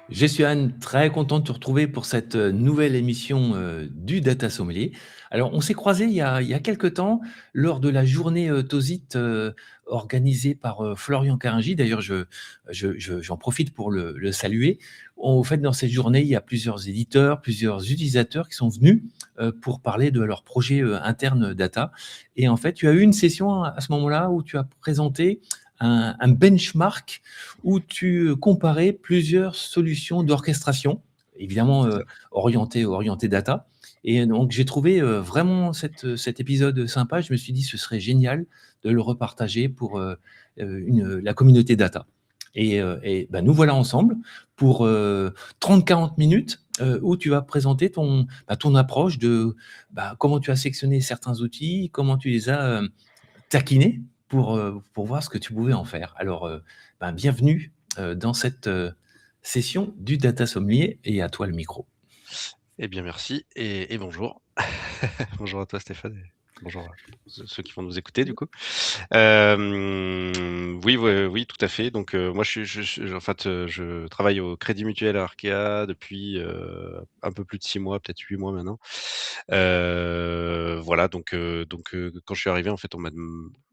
Je suis Anne, très content de te retrouver pour cette, nouvelle émission, du Data Sommelier. Alors on s'est croisés il y a quelque temps lors de la journée, TOSIT, organisée par, Florian Caringi. D'ailleurs j'en profite pour le saluer. Au fait, dans cette journée, il y a plusieurs éditeurs, plusieurs utilisateurs qui sont venus, pour parler de leurs projets, internes, data. Et en fait, tu as eu une session à ce moment-là où tu as présenté un benchmark où tu comparais plusieurs solutions d'orchestration, évidemment, C'est ça. orientées data. Et donc j'ai trouvé, vraiment cet épisode sympa. Je me suis dit: «Ce serait génial de le repartager pour, la communauté data». Et bah, nous voilà ensemble pour, 30-40 minutes, où tu vas présenter ton approche de, bah, comment tu as sélectionné certains outils, comment tu les as, taquiner pour voir ce que tu pouvais en faire. Alors, ben, bienvenue, dans cette, session du Data Sommelier et à toi le micro. Eh bien, merci et bonjour. Bonjour à toi Stéphane et bonjour à ceux qui vont nous écouter du coup. Oui, tout à fait. Donc, moi je en fait, je travaille au Crédit Mutuel à Arkea depuis, un peu plus de 6 mois, peut-être 8 mois maintenant. Voilà donc, quand je suis arrivé en fait, on m'a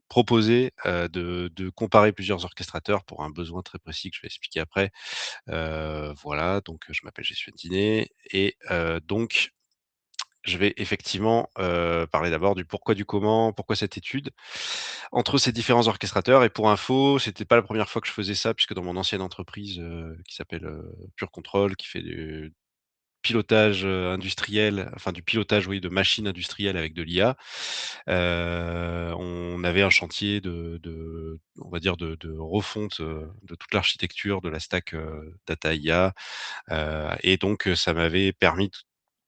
proposé, de comparer plusieurs orchestrateurs pour un besoin très précis que je vais expliquer après. Voilà, donc je m'appelle Jessuine Diné et donc je vais effectivement, parler d'abord du pourquoi du comment, pourquoi cette étude entre ces différents orchestrateurs. Et pour info, c'était pas la première fois que je faisais ça puisque dans mon ancienne entreprise, qui s'appelle, Pure Control, qui fait du pilotage, industriel, enfin du pilotage, oui, de machines industrielles avec de l'IA. On avait un chantier de on va dire de refonte, de toute l'architecture de la stack, data IA, et donc, ça m'avait permis de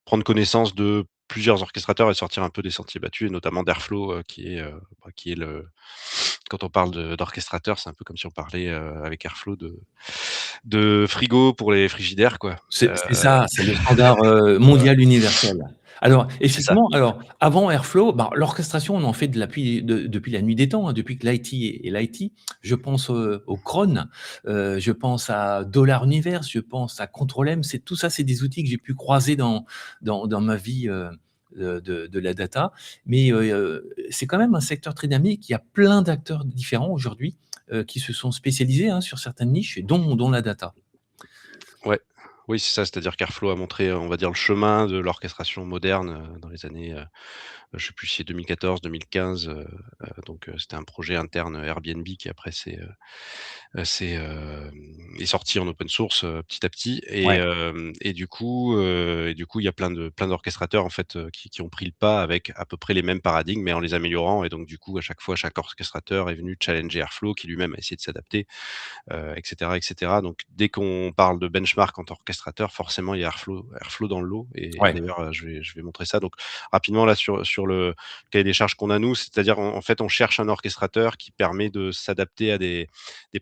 prendre connaissance de plusieurs orchestrateurs et sortir un peu des sentiers battus et notamment d'Airflow, qui est le quand on parle d'orchestrateur, c'est un peu comme si on parlait, avec Airflow de frigo pour les frigidaires, quoi. C'est ça, c'est le standard, mondial universel. Alors C'est ça. effectivement, alors avant Airflow, bah, l'orchestration, on en fait depuis la nuit des temps, hein, depuis que l'IT est l'IT. Je pense, au cron, je pense à Dollar Universe, je pense à Control M. C'est tout ça, c'est des outils que j'ai pu croiser dans ma vie, de la data. Mais, c'est quand même un secteur très dynamique. Il y a plein d'acteurs différents aujourd'hui, qui se sont spécialisés, hein, sur certaines niches, dont la data. Ouais, oui, c'est ça, c'est-à-dire qu'Airflow a montré, on va dire, le chemin de l'orchestration moderne, dans les années, je sais plus si c'est 2014-2015, donc, c'était un projet interne Airbnb qui après est sorti en open source, petit à petit Ouais, et du coup, il y a plein d'orchestrateurs en fait, qui ont pris le pas avec à peu près les mêmes paradigmes, mais en les améliorant. Et donc du coup, à chaque fois, chaque orchestrateur est venu challenger Airflow qui lui-même a essayé de s'adapter, et cetera, et cetera. Donc dès qu'on parle de benchmark en tant qu'orchestrateur, forcément il y a Airflow dans le lot et ouais. d'ailleurs, je vais montrer ça. Donc rapidement là sur le cahier des charges qu'on a nous, c'est-à-dire en fait on cherche un orchestrateur qui permet de s'adapter à des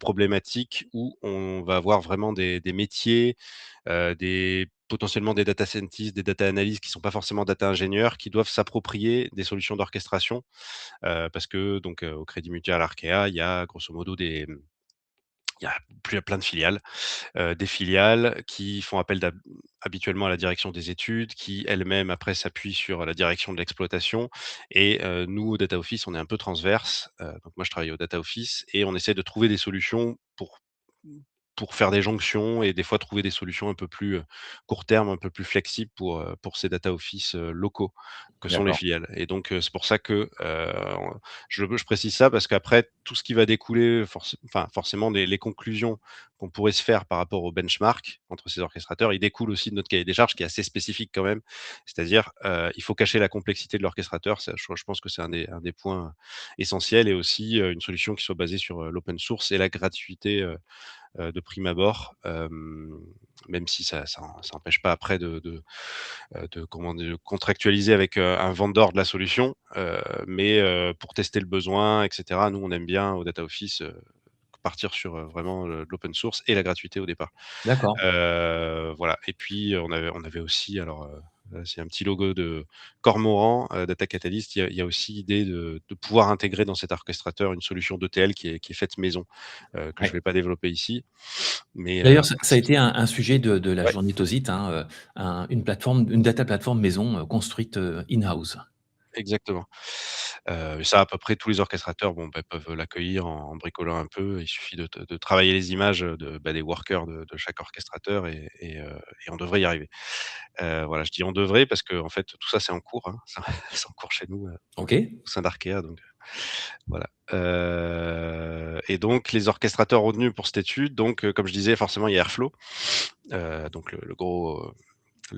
problématiques où on va avoir vraiment des métiers, des potentiellement des data scientists, des data analysts qui sont pas forcément data ingénieurs, qui doivent s'approprier des solutions d'orchestration, parce que donc, au Crédit Mutuel Arkea, il y a grosso modo il y a plein de filiales, des filiales qui font appel habituellement à la direction des études, qui elles-mêmes après s'appuient sur la direction de l'exploitation. Et nous au data office, on est un peu transverse, donc moi je travaille au data office et on essaie de trouver des solutions pour faire des jonctions et des fois trouver des solutions un peu plus, court terme, un peu plus flexibles pour ces data office, locaux que sont les D'accord. filiales. Et donc, c'est pour ça que, je précise ça parce qu'après tout ce qui va découler forcément les conclusions qu'on pourrait se faire par rapport au benchmark entre ces orchestrateurs, il découle aussi de notre cahier des charges qui est assez spécifique quand même. C'est-à-dire, il faut cacher la complexité de l'orchestrateur. Ça, je pense que c'est un des points essentiels. Et aussi, une solution qui soit basée sur, l'open source et la gratuité, de prime abord, même si ça empêche pas après de comment de contractualiser avec, un vendeur de la solution, mais pour tester le besoin et cetera, nous on aime bien au data office, partir sur, vraiment, de l'open source et la gratuité au départ. D'accord. Voilà. Et puis, on avait aussi alors, C'est un petit logo de cormoran, Data Catalyst. Il y a aussi l'idée de pouvoir intégrer dans cet orchestrateur une solution d'ETL qui est faite maison, que je Ouais. vais pas développer ici. Mais, D'ailleurs, ça voilà, ça a été un sujet de la ouais, journée Tozit, hein, une data plateforme maison, construite, in-house. exactement. Ça, à peu près tous les orchestrateurs, bon, bah, peuvent l'accueillir en bricolant un peu. Il suffit de travailler les images, des workers de chaque orchestrateur et on devrait y arriver. Voilà, je dis «on devrait» parce qu'en fait, tout ça, c'est en cours, hein. C'est en cours chez nous, OK, au sein d'Arkea, donc voilà. Et donc les orchestrateurs retenus pour cette étude, donc comme je disais, forcément, il y a Airflow. Donc le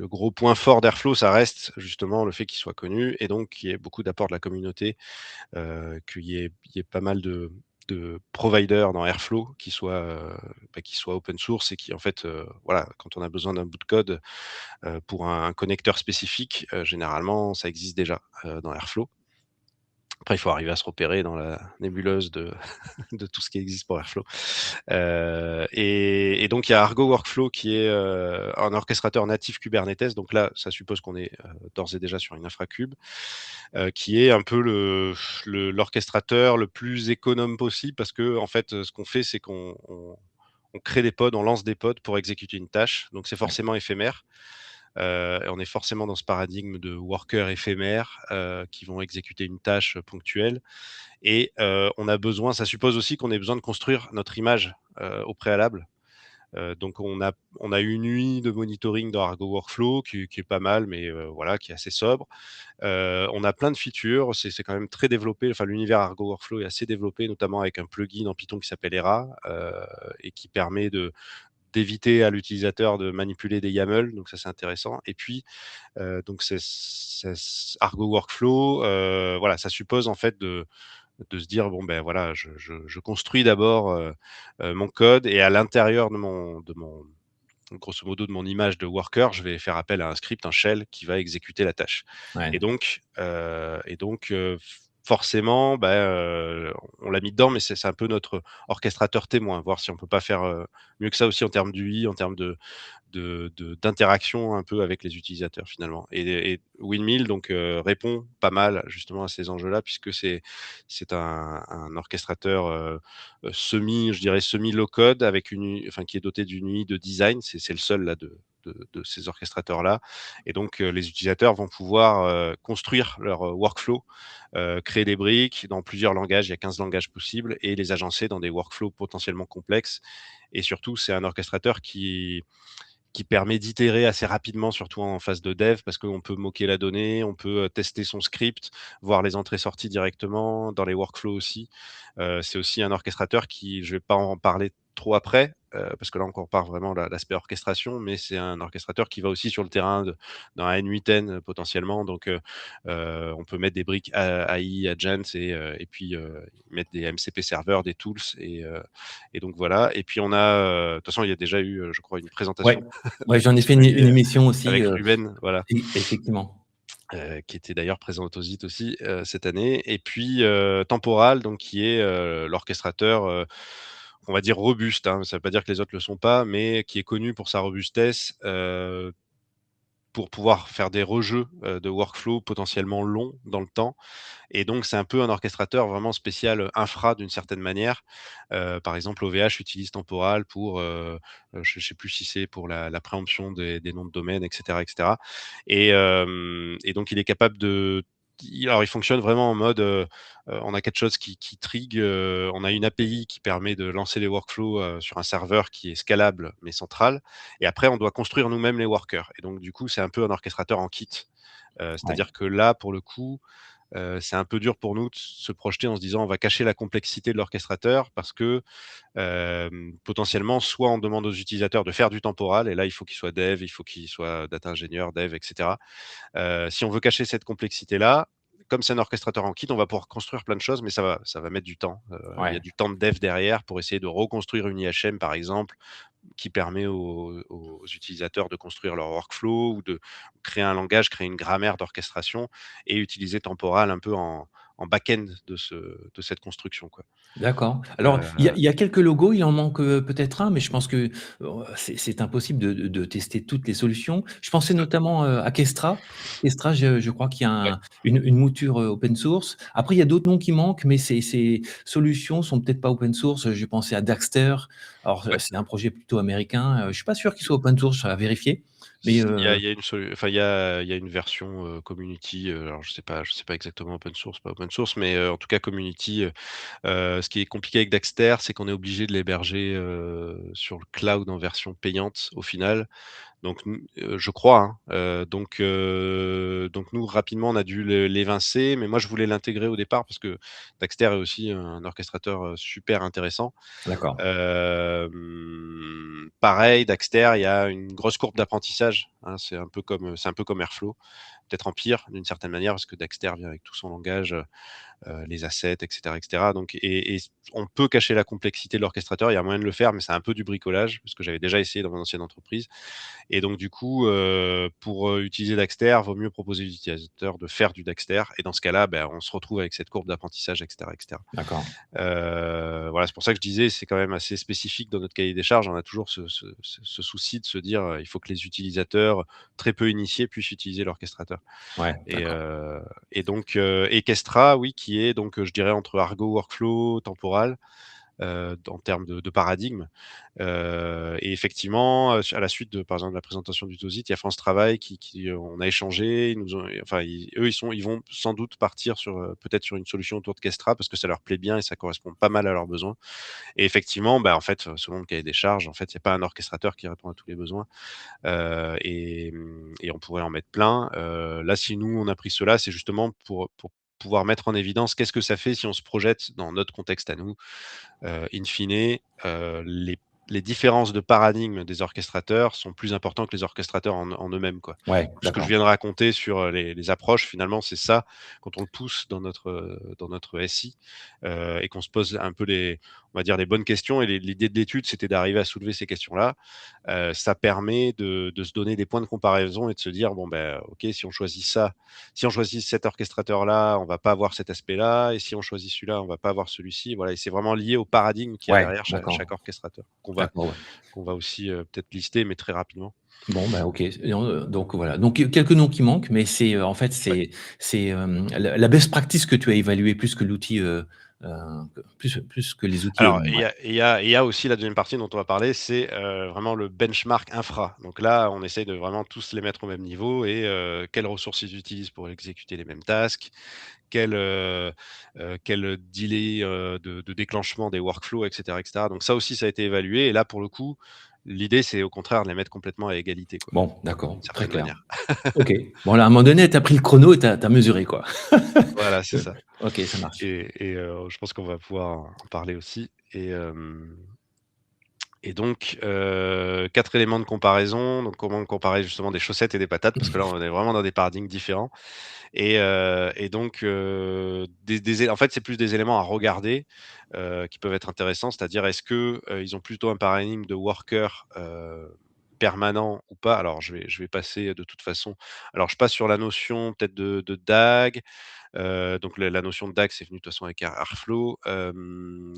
gros point fort d'Airflow, ça reste justement le fait qu'il soit connu et donc qu'il y ait beaucoup d'apports de la communauté, qu'il y ait pas mal de providers dans Airflow qui soient open source et qui en fait, voilà, quand on a besoin d'un bout de code, pour un connecteur spécifique, généralement ça existe déjà, dans Airflow. Après il faut arriver à se repérer dans la nébuleuse de de tout ce qui existe pour Airflow. Et donc il y a Argo Workflow qui est, un orchestrateur natif Kubernetes. Donc là, ça suppose qu'on est, d'ores et déjà sur une infra-kube, qui est un peu l'orchestrateur le plus économe possible parce qu'en fait, ce qu'on fait, c'est qu'on crée des pods, on lance des pods pour exécuter une tâche. Donc c'est ouais, forcément éphémère. Et on est forcément dans ce paradigme de workers éphémères, qui vont exécuter une tâche ponctuelle. Et on a besoin ça suppose aussi qu'on ait besoin de construire notre image, au préalable. Donc on a une nuit de monitoring dans Argo Workflow qui est pas mal, mais voilà, qui est assez sobre. On a plein de features, c'est quand même très développé. Enfin, l'univers Argo Workflow est assez développé, notamment avec un plugin en Python qui s'appelle Hera, et qui permet d'éviter à l'utilisateur de manipuler des YAML, donc ça, c'est intéressant. Et puis, donc Argo Workflow, voilà, ça suppose en fait de se dire: «Bon, ben, voilà, je construis d'abord, mon code et à l'intérieur de mon grosso modo de mon image de worker, je vais faire appel à un script, un shell qui va exécuter la tâche». ouais, Et donc, forcément, on l'a mis dedans, mais c'est un peu notre orchestrateur témoin, voir si on peut pas faire, mieux que ça aussi en termes d'UI, en termes d'interaction un peu avec les utilisateurs finalement. Et Windmill donc répond pas mal justement à ces enjeux-là puisque c'est un orchestrateur, je dirais semi low code avec enfin qui est doté d'une UI de design. C'est le seul là de ces orchestrateurs-là. Et donc les utilisateurs vont pouvoir, construire leur, workflow, créer des briques dans plusieurs langages. Il y a 15 langages possibles et les agencer dans des workflows potentiellement complexes. Et surtout, c'est un orchestrateur qui permet d'itérer assez rapidement, surtout en phase de dev, parce qu'on peut moquer la donnée, on peut tester son script, voir les entrées-sorties directement, dans les workflows aussi. C'est aussi un orchestrateur qui, je vais pas en parler trop après, parce que là on part vraiment l'aspect orchestration, mais c'est un orchestrateur qui va aussi sur le terrain dans un N8N potentiellement. Donc, on peut mettre des briques AI, agents et puis mettre des MCP serveurs, des tools et donc voilà. Et puis on a, de toute façon, il y a déjà eu, je crois, une ouais, présentation ouais, j'en ai fait une disponible émission aussi, avec Ruben, voilà, effectivement. qui était d'ailleurs présent au TOSIT aussi, cette année. Et puis, Temporal, donc qui est, l'orchestrateur, on va dire robuste, hein. Ça veut pas dire que les autres le sont pas, mais qui est connu pour sa robustesse, pour pouvoir faire des rejeux, de workflow potentiellement longs dans le temps. Et donc, c'est un peu un orchestrateur vraiment spécial, infra d'une certaine manière. Par exemple, OVH utilise Temporal pour, je ne sais plus si c'est pour la préemption des noms de domaine, et cetera, et cetera. Et donc, il est capable alors, il fonctionne vraiment en mode, on a quelque chose qui trigue, on a une API qui permet de lancer les workflows, sur un serveur qui est scalable mais central. Et après, on doit construire nous-mêmes les workers. Et donc, du coup, c'est un peu un orchestrateur en kit. Ouais, C'est-à-dire que là, pour le coup, c'est un peu dur pour nous de se projeter en se disant: «On va cacher la complexité de l'orchestrateur» parce que, potentiellement, soit on demande aux utilisateurs de faire du temporal et là, il faut qu'ils soient dev, il faut qu'ils soient data ingénieur, dev et cetera. Si on veut cacher cette complexité-là, comme c'est un orchestrateur en kit, on va pouvoir construire plein de choses, mais ça va mettre du temps. Il y a ouais. du temps de dev derrière pour essayer de reconstruire une IHM, par exemple, qui permet aux utilisateurs de construire leur workflow ou de créer un langage, créer une grammaire d'orchestration et utiliser Temporal un peu en back-end de cette construction, quoi. D'accord. Alors, Heu, il y a quelques logos, il en manque, peut-être un, mais je pense que, c'est impossible de tester toutes les solutions. Je pensais c'est notamment, à Kestra. Kestra, je crois qu'il y a ouais, une mouture, open source. Après, il y a d'autres noms qui manquent, mais ces solutions sont peut-être pas open source. J'ai pensé à Daxter. Alors, ouais. c'est un projet plutôt américain. Je suis pas sûr qu'il soit open source, à vérifier, mais Il y a une solu enfin, il y a une version, community, alors je sais pas exactement open source, pas open source, mais, en tout cas community, ce qui est compliqué avec Daxter, c'est qu'on est obligé de l'héberger, sur le cloud en version payante au final. Donc je crois, hein, donc nous rapidement on a dû l'évincer, mais moi je voulais l'intégrer au départ parce que Daxter est aussi un orchestrateur, super intéressant. d'accord. Pareil, Daxter, il y a une grosse courbe d'apprentissage, hein, c'est un peu comme Airflow, peut-être en pire d'une certaine manière parce que Daxter vient avec tout son langage, les assets, et cetera. Donc on peut cacher la complexité de l'orchestrateur, il y a moyen de le faire, mais c'est un peu du bricolage, parce que j'avais déjà essayé dans mon ancienne entreprise. Et donc du coup, pour, utiliser Daxter, vaut mieux proposer aux utilisateurs de faire du Daxter et dans ce cas-là, ben, on se retrouve avec cette courbe d'apprentissage, et cetera. D'accord. Voilà, c'est pour ça que je disais, c'est quand même assez spécifique dans notre cahier des charges. On a toujours ce souci de se dire, il faut que les utilisateurs très peu initiés puissent utiliser l'orchestrateur. Ouais, Et d'accord. donc Ekestra, oui, qui est donc, je dirais entre Argo, Workflow, Temporal, en termes de paradigme. Et effectivement, à la suite de, par exemple, de la présentation du TOSIT, il y a France Travail on a échangé, ils nous ont enfin ils vont sans doute partir sur, peut-être sur une solution autour de Kestra parce que ça leur plaît bien et ça correspond pas mal à leurs besoins. Et effectivement, bah, en fait, selon le cahier des charges, en fait, il y a pas un orchestrateur qui répond à tous les besoins, et on pourrait en mettre plein. Là, si nous, on a pris cela, c'est justement pour pouvoir mettre en évidence qu'est-ce que ça fait si on se projette dans notre contexte à nous, in fine, les différences de paradigme des orchestrateurs sont plus importants que les orchestrateurs en eux-mêmes, quoi. Ouais, Ce que je d'accord. viens de raconter sur, les approches, finalement, c'est ça, quand on le pousse dans notre SI, et qu'on se pose un peu on va dire les bonnes questions et l'idée de l'étude, c'était d'arriver à soulever ces questions-là. Ça permet de se donner des points de comparaison et de se dire: «Bon, ben, OK, si on choisit ça, si on choisit cet orchestrateur-là, on va pas avoir cet aspect-là et si on choisit celui-là, on va pas avoir celui-ci». Voilà, et c'est vraiment lié au paradigme qu'il y a Ouais, derrière chaque d'accord. orchestrateur D'accord, ouais. qu'on va aussi, peut-être lister, mais très rapidement. Bon, bah, OK. Et donc voilà. Donc quelques noms qui manquent, mais c'est, en fait, Ouais. c'est la best practice que tu as évaluée plus que l'outil, heu, plus que les outils Alors, eux-mêmes, ouais. il y a aussi la deuxième partie dont on va parler, c'est, vraiment le benchmark infra. Donc là, on essaye de vraiment tous les mettre au même niveau et quelles ressources ils utilisent pour exécuter les mêmes tasks, quel delay, de déclenchement des workflows, et cetera. Donc ça aussi, ça a été évalué et là, pour le coup, l'idée, c'est au contraire de les mettre complètement à égalité, quoi, Bon, d'une d'accord, très certaine clair. manière. OK. Bon là, à un moment donné, tu as pris le chrono et tu as mesuré, quoi. Voilà, c'est ça. OK, ça marche. Je pense qu'on va pouvoir en parler aussi et donc 4 éléments de comparaison. Donc comment comparer justement des chaussettes et des patates? Parce que là, on est vraiment dans des paradigmes différents et donc en fait, c'est plus des éléments à regarder, qui peuvent être intéressants. C'est-à-dire est-ce que, ils ont plutôt un paradigme de worker, permanent ou pas? Alors je vais passer de toute façon alors je passe sur la notion peut-être de DAG. Donc la notion de DAG, c'est venu de toute façon avec Airflow,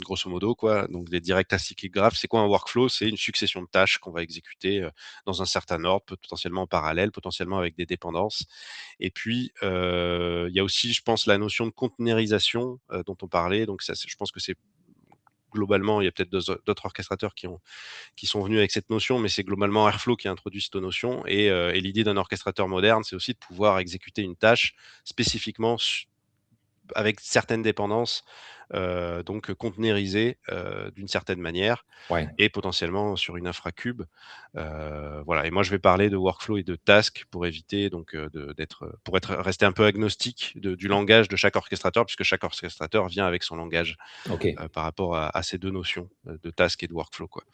grosso modo quoi. Donc des Direct Acyclic Graph, c'est quoi un workflow? C'est une succession de tâches qu'on va exécuter, dans un certain ordre, potentiellement en parallèle, potentiellement avec des dépendances. Et puis, il y a aussi, je pense, la notion de conteneurisation, dont on parlait. Donc ça, je pense que c'est globalement, il y a peut-être d'autres orchestrateurs qui sont venus avec cette notion, mais c'est globalement Airflow qui a introduit cette notion. Et l'idée d'un orchestrateur moderne, c'est aussi de pouvoir exécuter une tâche spécifiquement avec certaines dépendances, donc containerisées, d'une certaine manière Ouais, et potentiellement sur une infra-cube. Voilà, et moi je vais parler de workflow et de task pour éviter donc, pour rester un peu agnostique du langage de chaque orchestrateur, puisque chaque orchestrateur vient avec son langage, OK. par rapport à ces 2 notions, de task et de workflow, quoi.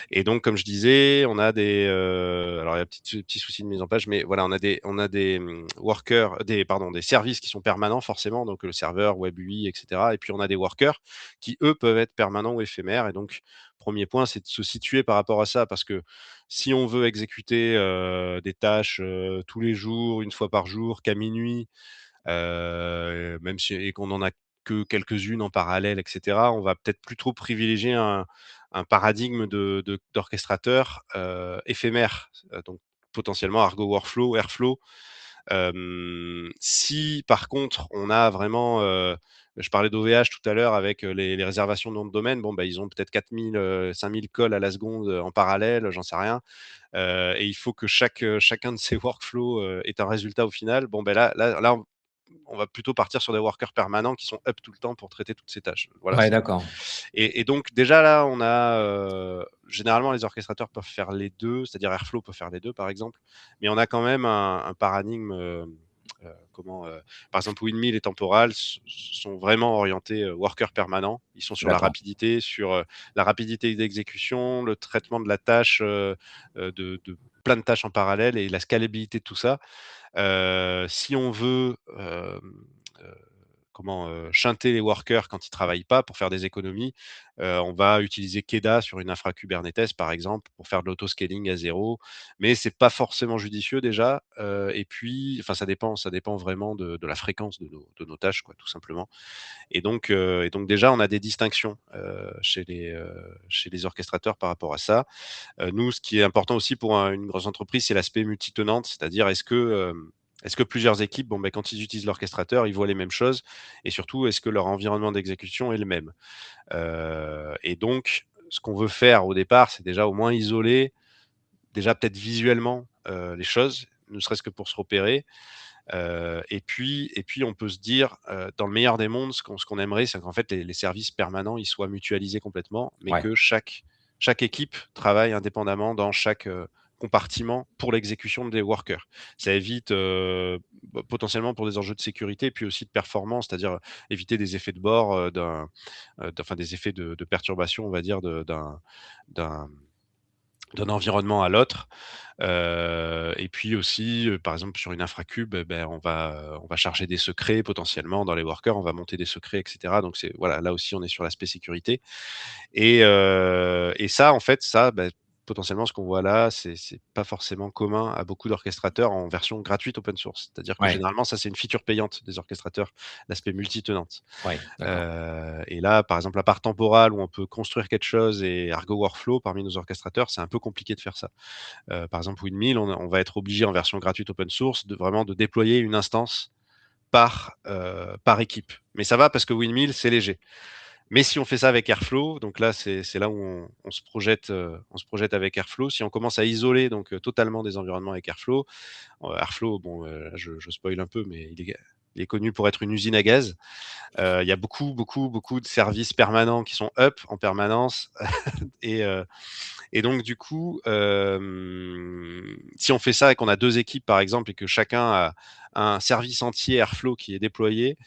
Et donc, comme je disais, on a alors il y a petit souci de mise en page, mais voilà, on a des, workers, des services qui sont permanents forcément, donc le serveur, web UI, et cetera. Et puis on a des workers qui, eux, peuvent être permanents ou éphémères. Et donc, premier point, c'est de se situer par rapport à ça, parce que si on veut exécuter, des tâches, tous les jours, une fois par jour, qu'à minuit, même si et qu'on en a que quelques-unes en parallèle et cetera, on va peut-être plutôt privilégier un paradigme d'orchestrateur, éphémère, donc potentiellement Argo Workflow, Airflow. Si par contre on a vraiment, je parlais d'OVH tout à l'heure avec, les réservations de nom de domaine, bon, bah, ils ont peut-être 4000, 5000 calls à la seconde, en parallèle, j'en sais rien. Et il faut que chacun de ces workflows, ait un résultat au final. Bon, ben là, on va plutôt partir sur des workers permanents qui sont up tout le temps pour traiter toutes ces tâches. Voilà, Ouais, c'est d'accord. et donc déjà là, on a, généralement les orchestrateurs peuvent faire les 2, c'est-à-dire Airflow peut faire les 2 par exemple, mais on a quand même un paradigme, comment, par exemple Windmill et Temporal sont vraiment orientés, worker permanent. Ils sont sur D'accord. la rapidité d'exécution, le traitement de la tâche, de plein de tâches en parallèle et la scalabilité de tout ça. Si on veut, shunter les workers quand ils travaillent pas pour faire des économies, on va utiliser Keda sur une infra Kubernetes, par exemple, pour faire de l'autoscaling à 0. Mais c'est pas forcément judicieux déjà, et puis enfin ça dépend vraiment de la fréquence de nos tâches quoi, tout simplement. Et donc déjà on a des distinctions, chez les orchestrateurs par rapport à ça. Nous, ce qui est important aussi pour une grosse entreprise, c'est l'aspect multitenante, c'est-à-dire est-ce que plusieurs équipes, bon, ben, quand ils utilisent l'orchestrateur, ils voient les mêmes choses et surtout, est-ce que leur environnement d'exécution est le même? Et donc, ce qu'on veut faire au départ, c'est déjà au moins isoler, déjà peut-être visuellement, les choses, ne serait-ce que pour se repérer. Et puis on peut se dire, dans le meilleur des mondes, ce qu'on aimerait, c'est qu'en fait les services permanents, ils soient mutualisés complètement, mais Ouais. que chaque équipe travaille indépendamment dans chaque, compartiment pour l'exécution des workers. Ça évite, potentiellement pour des enjeux de sécurité, puis aussi de performance, c'est-à-dire, éviter des effets de bord, enfin des effets de perturbation, on va dire, d'un d'un environnement à l'autre. Et puis aussi, par exemple sur une infracube, ben, on va charger des secrets potentiellement dans les workers, on va monter des secrets et cetera. Donc c'est voilà, là aussi on est sur l'aspect sécurité et ça en fait, ça, bah, potentiellement ce qu'on voit là, c'est pas forcément commun à beaucoup d'orchestrateurs en version gratuite open source. C'est-à-dire que Ouais. généralement ça, c'est une feature payante des orchestrateurs, l'aspect multitenante. Ouais, d'accord. Et là, par exemple, à part Temporal où on peut construire quelque chose et Argo Workflow parmi nos orchestrateurs, c'est un peu compliqué de faire ça. Par exemple, Windmill, on va être obligé en version gratuite open source de déployer une instance par équipe. Mais ça va parce que Windmill, c'est léger. Mais si on fait ça avec Airflow, donc là, c'est là où on se projette avec Airflow. Si on commence à isoler donc totalement des environnements avec Airflow, Airflow, bon, je spoil un peu, mais il est connu pour être une usine à gaz. Il y a beaucoup, beaucoup, beaucoup de services permanents qui sont up en permanence et heu et donc du coup, si on fait ça et qu'on a 2 équipes par exemple et que chacun a un service entier Airflow qui est déployé,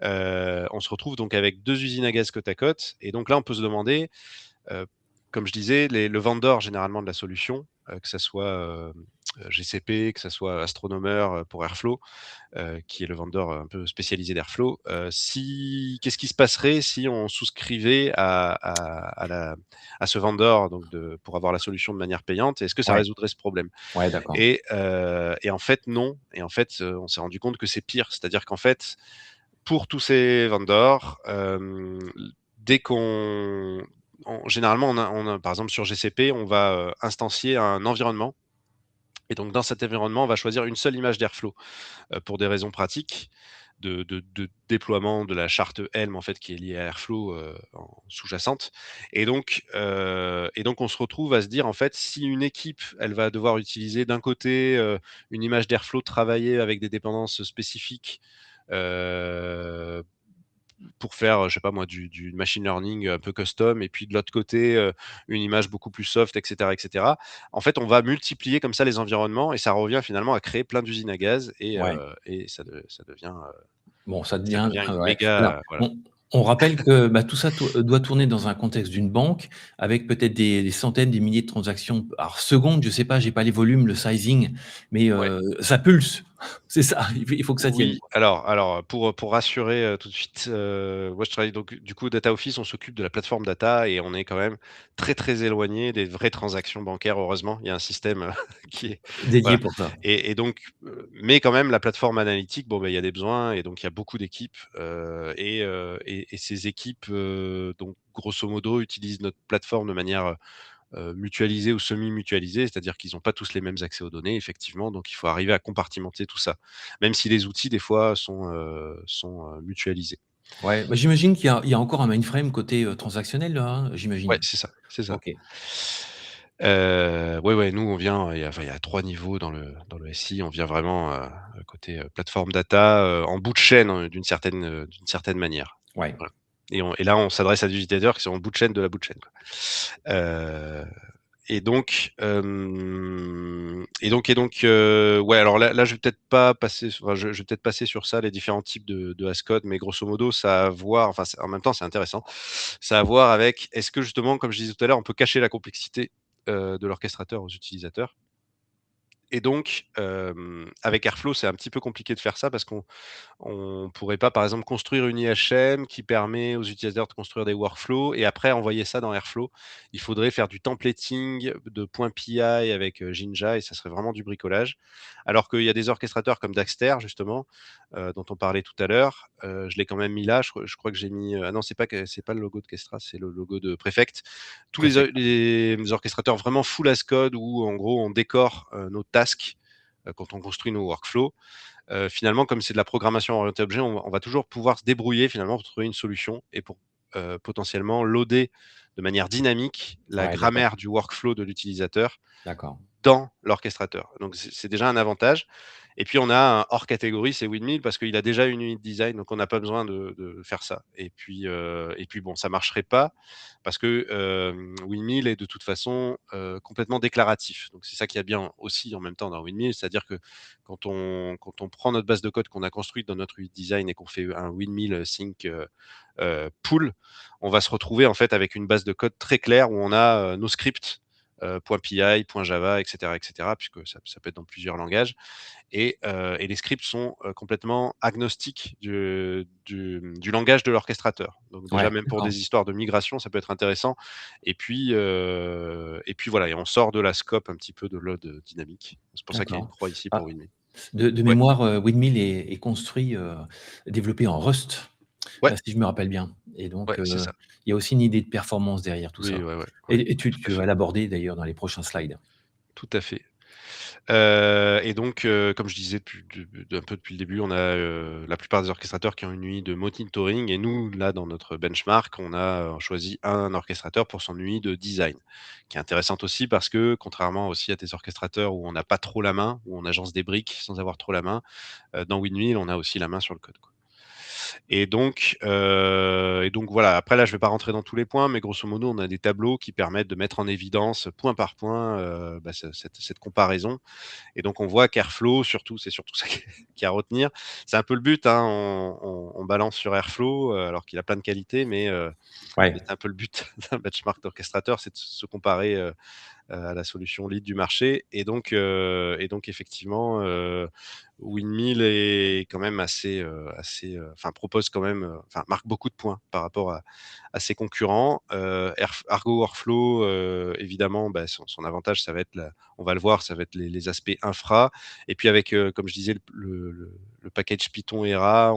on se retrouve donc avec 2 usines à gaz côte à côte et donc là on peut se demander, heu, comme je disais, le vendor généralement de la solution, que ça soit, GCP, que ça soit Astronomer, pour Airflow, qui est le vendeur un peu spécialisé d'Airflow. Si Qu'est-ce qui se passerait si on souscrivait à ce vendeur donc pour avoir la solution de manière payante? Est-ce que ça Ouais. résoudrait ce problème? Ouais, d'accord. Et en fait, non. Et en fait, on s'est rendu compte que c'est pire. C'est-à-dire qu'en fait, pour tous ces vendors, dès généralement, par exemple, sur GCP, on va, instancier un environnement et donc dans cet environnement, on va choisir une seule image d'Airflow, pour des raisons pratiques de déploiement de la charte Helm en fait qui est liée à Airflow, en sous-jacente et donc on se retrouve à se dire en fait si une équipe elle va devoir utiliser d'un côté, une image d'Airflow travaillée avec des dépendances spécifiques, heu, pour faire, je sais pas moi du machine learning un peu custom et puis de l'autre côté, une image beaucoup plus soft et cetera et cetera. En fait, on va multiplier comme ça les environnements et ça revient finalement à créer plein d'usines à gaz Ouais. et Bon, ça ça devient devient une ouais. Alors, méga voilà. on rappelle que, bah, tout ça doit tourner dans un contexte d'une banque avec peut-être des centaines, des milliers de transactions, alors secondes, je sais pas, j'ai pas les volumes, le sizing, mais Ouais. ça pulse. C'est ça, il faut que ça tienne, Oui, quoi. alors, pour rassurer, tout de suite, moi je travaille donc du coup Data Office, on s'occupe de la plateforme data et on est quand même très, très éloigné des vraies transactions bancaires, heureusement. Il y a un système, qui est Dédié voilà pour ça. et donc mais quand même la plateforme analytique, bon, bah, il y a des besoins et donc il y a beaucoup d'équipes, et ces équipes, donc grosso modo utilisent notre plateforme de manière, mutualisés ou semi-mutualisés, c'est-à-dire qu'ils n'ont pas tous les mêmes accès aux données, effectivement, donc il faut arriver à compartimenter tout ça, même si les outils, des fois, sont mutualisés. Ouais, bah, j'imagine qu'il y a encore un mainframe côté, transactionnel là, hein? Ouais, J'imagine? c'est ça, c'est ça. OK. Ouais, ouais, nous, on vient, il y a 3 niveaux dans le SI. On vient vraiment, côté, plateforme data, en bout de chaîne, d'une certaine manière. Ouais. Voilà et là, on s'adresse à des utilisateurs qui sont en bout de chaîne de la bout de chaîne, quoi. Heu ouais, alors là, je vais peut-être pas passer enfin, je vais peut-être passer sur ça, les différents types de As-code, mais grosso modo, ça a à voir enfin, c'est en même temps, c'est intéressant. Ça a à voir avec est-ce que justement, comme je disais tout à l'heure, on peut cacher la complexité, de l'orchestrateur aux utilisateurs? Et donc, avec Airflow, c'est un petit peu compliqué de faire ça parce qu'on pourrait pas, par exemple, construire une IHM qui permet aux utilisateurs de construire des workflows et après envoyer ça dans Airflow. Il faudrait faire du templating de .py avec, Jinja et ça serait vraiment du bricolage. Alors qu'il y a des orchestrateurs comme Daxter justement, dont on parlait tout à l'heure, je l'ai quand même mis là. Je crois que j'ai mis, ah non, c'est pas le logo de Kestra, c'est le logo de Prefect. Tous Préfet. les orchestrateurs vraiment full as code où en gros on décore, nos tasks, quand on construit nos workflows. Finalement, comme c'est de la programmation orientée objet, on va toujours pouvoir se débrouiller finalement pour trouver une solution et pour, potentiellement loader de manière dynamique la Ouais, d'accord, grammaire du workflow de l'utilisateur d'accord. dans l'orchestrateur. Donc c'est déjà un avantage et puis on a un hors catégorie, c'est Windmill parce qu'il a déjà une unit design, donc on n'a pas besoin de faire ça et puis bon, ça marcherait pas parce que, Windmill est de toute façon, complètement déclaratif. Donc c'est ça qui est bien aussi en même temps dans Windmill, c'est-à-dire que quand on prend notre base de code qu'on a construite dans notre unit design et qu'on fait un Windmill sync, pull, on va se retrouver en fait avec une base de code très claire où on a, nos scripts, .py, .java et cetera, puisque ça peut être dans plusieurs langages et les scripts sont, complètement agnostiques du langage de l'orchestrateur. Donc déjà, Ouais, même pour d'accord, des histoires de migration, ça peut être intéressant et puis voilà et on sort de la scope un petit peu de load, dynamique. C'est pour ça qu'il y a une d'accord. croix ici pour Ah, Winmin. de Ouais, mémoire, Windmill est construit, développé en Rust, ouais, si je me rappelle bien et ouais, donc c'est ça. il y a aussi une idée de performance derrière tout Oui, ça ouais, ouais, ouais, et tu tout à tu vas fait, l'aborder d'ailleurs dans les prochains slides. tout à fait. Et donc, comme je disais un peu depuis le début, on a, la plupart des orchestrateurs qui ont une UI de monitoring et nous, là, dans notre benchmark, on a, choisi un orchestrateur pour son UI de design, qui est intéressante aussi parce que contrairement aussi à des orchestrateurs où on n'a pas trop la main, où on agence des briques sans avoir trop la main, dans Windmill, on a aussi la main sur le code, quoi. Et donc voilà, après là, je vais pas rentrer dans tous les points, mais grosso modo, on a des tableaux qui permettent de mettre en évidence, point par point, bah, ce cette comparaison et donc on voit qu'Airflow surtout, c'est surtout ça qui est à retenir. C'est un peu le but, hein, on balance sur Airflow, alors qu'il a plein de qualités, mais Ouais, c'est un peu le but d'un benchmark d'orchestrateur, c'est de se comparer, à la solution lead du marché et donc effectivement, Windmill est quand même enfin propose quand même, enfin marque beaucoup de points par rapport à ses concurrents. Argo Workflow, évidemment, bah, son avantage, ça va être on va le voir, ça va être les aspects infra et puis avec, comme je disais, le package Python ERA,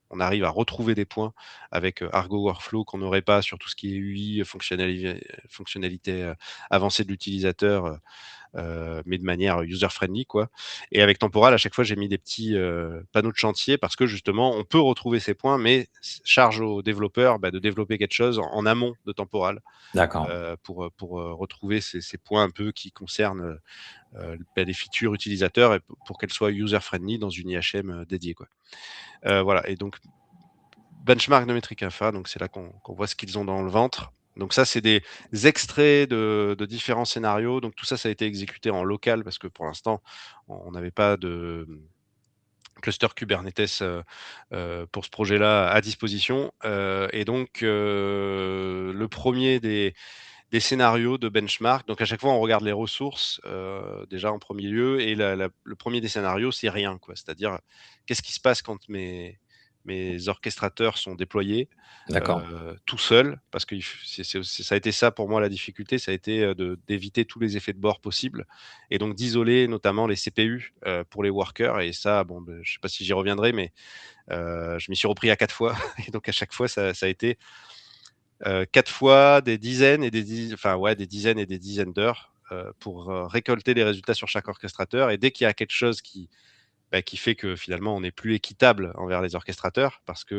on arrive à retrouver des points avec, Argo Workflow qu'on n'aurait pas sur tout ce qui est UI, fonctionnalité, avancée de l'utilisateur, mais de manière user friendly quoi. Et avec Temporal, à chaque fois, j'ai mis des petits panneaux de chantier parce que justement, on peut retrouver ces points, mais charge aux développeurs bah, de développer quelque chose en amont de Temporal d'accord, pour retrouver ces points un peu qui concernent bah, les features utilisateurs et pour qu'elles soient user friendly dans une IHM dédiée quoi. Voilà et donc benchmark de Metric Infa, donc c'est là qu'on voit ce qu'ils ont dans le ventre. Donc ça, c'est des extraits de différents scénarios. Donc tout ça, ça a été exécuté en local parce que pour l'instant, on n'avait pas de cluster Kubernetes pour ce projet-là à disposition. Et donc le premier des scénarios de benchmark. Donc à chaque fois, on regarde les ressources, déjà en premier lieu, et le premier des scénarios, c'est rien, quoi. C'est-à-dire, qu'est-ce qui se passe quand mes orchestrateurs sont déployés D'accord. tout seuls, parce que ça a été ça pour moi la difficulté, ça a été d'éviter tous les effets de bord possibles, et donc d'isoler notamment les CPU pour les workers. Et ça, bon, ben, je sais pas si j'y reviendrai, mais je m'y suis repris à 4 fois, et donc à chaque fois, ça a été 4 fois des dizaines et des dizaines et des dizaines d'heures pour récolter les résultats sur chaque orchestrateur. Et dès qu'il y a quelque chose qui fait que finalement on n'est plus équitable envers les orchestrateurs, parce qu'il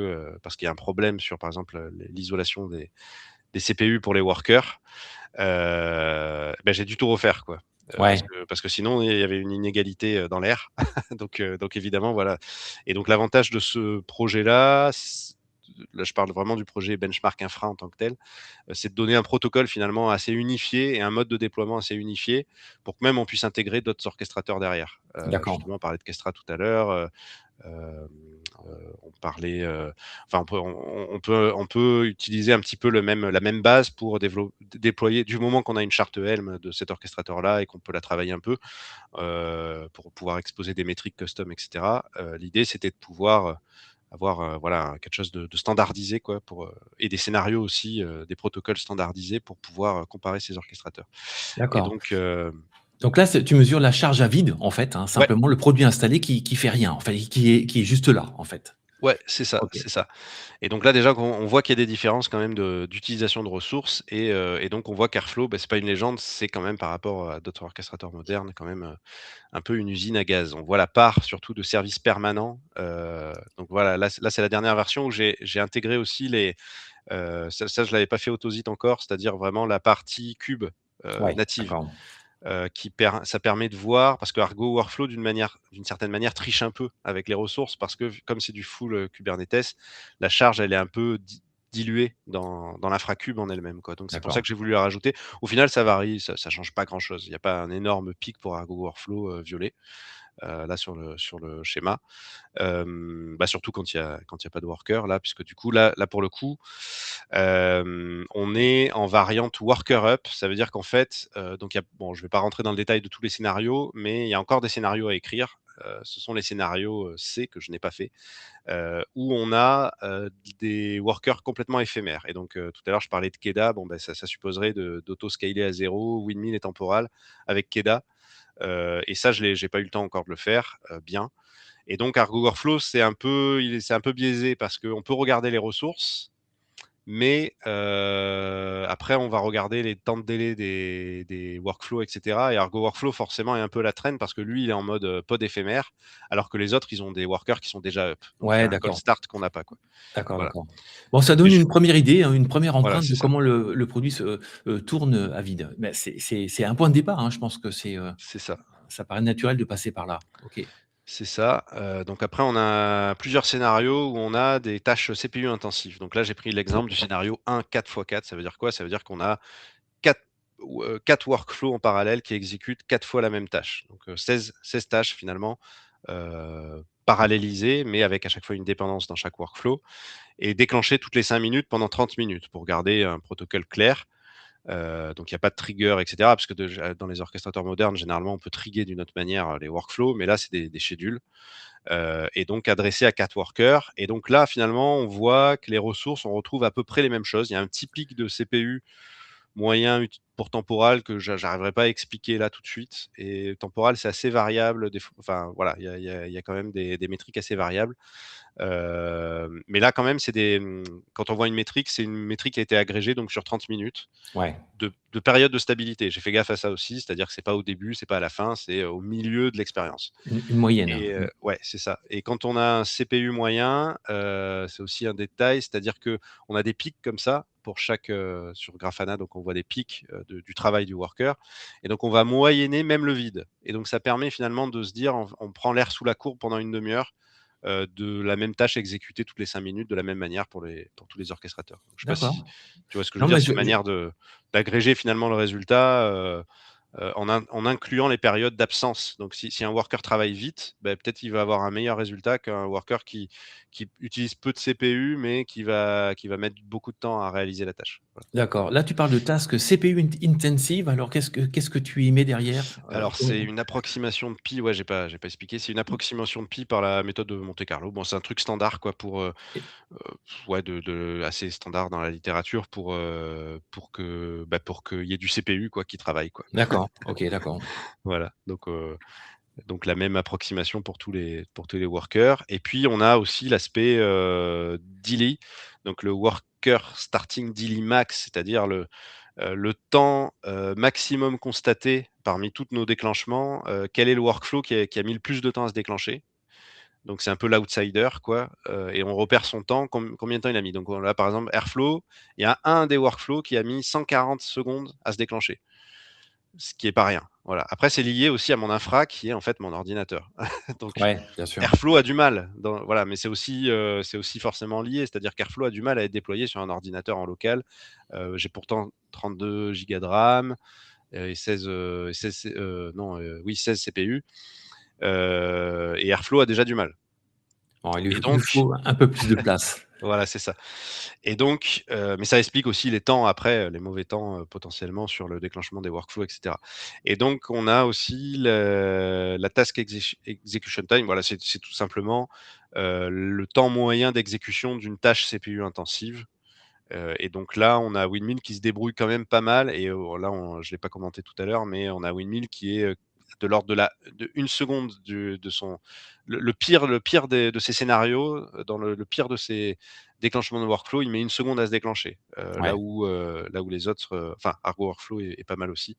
y a un problème sur, par exemple, l'isolation des CPU pour les workers, j'ai dû tout refaire, quoi. Parce Ouais, que parce que sinon il y avait une inégalité dans l'air. Donc évidemment, voilà. Et donc l'avantage de ce projet-là, là je parle vraiment du projet Benchmark Infra en tant que tel, c'est de donner un protocole finalement assez unifié et un mode de déploiement assez unifié, pour que même on puisse intégrer d'autres orchestrateurs derrière. d'accord. Justement, on parlait de Kestra tout à l'heure. Euh, on parlait, enfin, on peut utiliser un petit peu la même base pour déployer, du moment qu'on a une charte Helm de cet orchestrateur-là et qu'on peut la travailler un peu pour pouvoir exposer des métriques custom, etc. L'idée, c'était de pouvoir avoir voilà, quelque chose de standardisé, quoi, et des scénarios aussi, des protocoles standardisés pour pouvoir comparer ces orchestrateurs. Et D'accord. donc, Donc là, tu mesures la charge à vide, en fait, hein, ouais, simplement le produit installé qui fait rien, en fait, qui est juste là, en fait. ouais, c'est ça, OK. c'est ça. Et donc là, déjà, on voit qu'il y a des différences quand même d'utilisation de ressources, et donc on voit qu'Airflow, c'est pas une légende, c'est quand même, par rapport à d'autres orchestrateurs modernes, quand même un peu une usine à gaz. On voit la part surtout de services permanents. Donc voilà, là c'est la dernière version où j'ai intégré aussi ça je l'avais pas fait Autosite encore, c'est-à-dire vraiment la partie cube Ouais, native. d'accord. Ça permet de voir, parce que Argo Workflow, d'une certaine manière, triche un peu avec les ressources, parce que comme c'est du full Kubernetes, la charge, elle est un peu diluée dans l'infracube en elle-même, quoi. Donc c'est pour ça D'accord. que j'ai voulu la rajouter. Au final, ça varie, ça change pas grand-chose. Il n'y a pas un énorme pic pour Argo Workflow violet là sur le schéma. Surtout quand il y a pas de worker là, puisque du coup là pour le coup, on est en variante worker up. Ça veut dire qu'en fait, donc bon, je vais pas rentrer dans le détail de tous les scénarios, mais il y a encore des scénarios à écrire. Ce sont les scénarios C que je n'ai pas fait, où on a des workers complètement éphémères. Et donc tout à l'heure je parlais de Keda. Bon, ça supposerait d'auto-scaler à 0, windmill et temporal avec Keda. Et ça, j'ai pas eu le temps encore de le faire bien. Et donc Argo Workflow, c'est un peu biaisé, parce qu'on peut regarder les ressources, mais après on va regarder les temps de délai des workflows, etc. Et Argo Workflow forcément est un peu la traîne, parce que lui il est en mode pod éphémère, alors que les autres ils ont des workers qui sont déjà up. Donc il y Ouais, a un cold d'accord. start qu'on n'a pas, quoi. D'accord, Voilà. d'accord. Bon, ça Mais donne une première idée, hein, une première voilà, empreinte de c'est ça, comment le produit tourne, à vide. Mais c'est un point de départ, hein, je pense que c'est ça. ça paraît naturel de passer par là. OK. C'est ça. Donc après, on a plusieurs scénarios où on a des tâches CPU intensives. Donc là, j'ai pris l'exemple du scénario 1 4x4. Ça veut dire quoi? Ça veut dire qu'on a 4 4 workflows en parallèle qui exécutent 4 fois la même tâche. Donc 16 tâches finalement parallélisées, mais avec à chaque fois une dépendance dans chaque workflow, et déclenchées toutes les 5 minutes pendant 30 minutes pour garder un protocole clair. Donc il y a pas de trigger, et cetera, parce que dans les orchestrateurs modernes, généralement, on peut trigger d'une autre manière les workflows, mais là, c'est des schedules, et donc adressés à 4 workers. Et donc là, finalement, on voit que les ressources, on retrouve à peu près les mêmes choses. Il y a un petit pic de CPU moyen pour temporal que j'arriverai pas à expliquer là tout de suite. Et temporal, c'est assez variable. Enfin, voilà, il y a quand même des métriques assez variables. Mais là, quand même, quand on voit une métrique, c'est une métrique qui a été agrégée donc sur 30 minutes Ouais. de période de stabilité. J'ai fait gaffe à ça aussi, c'est-à-dire que c'est pas au début, c'est pas à la fin, c'est au milieu de l'expérience. Une moyenne. Et Mmh. ouais, c'est ça. Et quand on a un CPU moyen, c'est aussi un détail, c'est-à-dire que on a des pics comme ça pour chaque, sur Grafana, donc on voit des pics, du travail du worker, et donc on va moyenner même le vide. Et donc ça permet finalement de se dire, on prend l'air sous la courbe pendant une demi heure, de la même tâche exécutée toutes les 5 minutes de la même manière pour tous les orchestrateurs. Donc je sais pas si D'accord. tu vois ce que je veux Non, dire? mais C'est une manière d'agréger finalement le résultat, en incluant les périodes d'absence. Donc si un worker travaille vite, peut-être il va avoir un meilleur résultat qu'un worker qui utilise peu de CPU, mais qui va mettre beaucoup de temps à réaliser la tâche. Voilà. D'accord. Là, tu parles de tasks CPU intensive. Alors, qu'est-ce que tu y mets derrière? Alors c'est une approximation de pi, ouais, j'ai pas expliqué. C'est une approximation de pi par la méthode de Monte-Carlo. Bon, c'est un truc standard quoi pour, ouais, de assez standard dans la littérature pour qu'il y ait du CPU quoi qui travaille quoi. D'accord. OK, d'accord. Voilà, donc la même approximation pour tous les workers et puis on a aussi l'aspect, daily, donc le worker starting daily max, c'est-à-dire le temps, maximum constaté parmi tous nos déclenchements, quel est le workflow qui a mis le plus de temps à se déclencher? Donc c'est un peu l'outsider quoi, et on repère son temps, combien de temps il a mis. Donc là, par exemple, Airflow, il y a un des workflows qui a mis 140 secondes à se déclencher, ce qui est pas rien. Voilà. Après, c'est lié aussi à mon infra qui est en fait mon ordinateur. Donc Ouais, bien sûr. Airflow a du mal voilà, mais c'est aussi forcément lié. C'est-à-dire qu'Airflow a du mal à être déployé sur un ordinateur en local. J'ai pourtant 32 gigas de RAM, et 16 non, oui 16 CPU, et Airflow a déjà du mal. Bon, Et il lui donc faut un peu plus de place. voilà, c'est ça. Et donc, mais ça explique aussi les temps après, les mauvais temps, potentiellement sur le déclenchement des workflows et cetera. Et donc on a aussi la task execution time. Voilà, c'est tout simplement, le temps moyen d'exécution d'une tâche CPU intensive. Et donc là, on a Windmill qui se débrouille quand même pas mal et là je l'ai pas commenté tout à l'heure, mais on a Windmill qui est, de l'ordre de 1 seconde de son le pire de ses scénarios, dans le pire de ses déclenchements de workflow, il met 1 seconde à se déclencher. Ouais, Là où les autres, enfin Argo Workflow est pas mal aussi,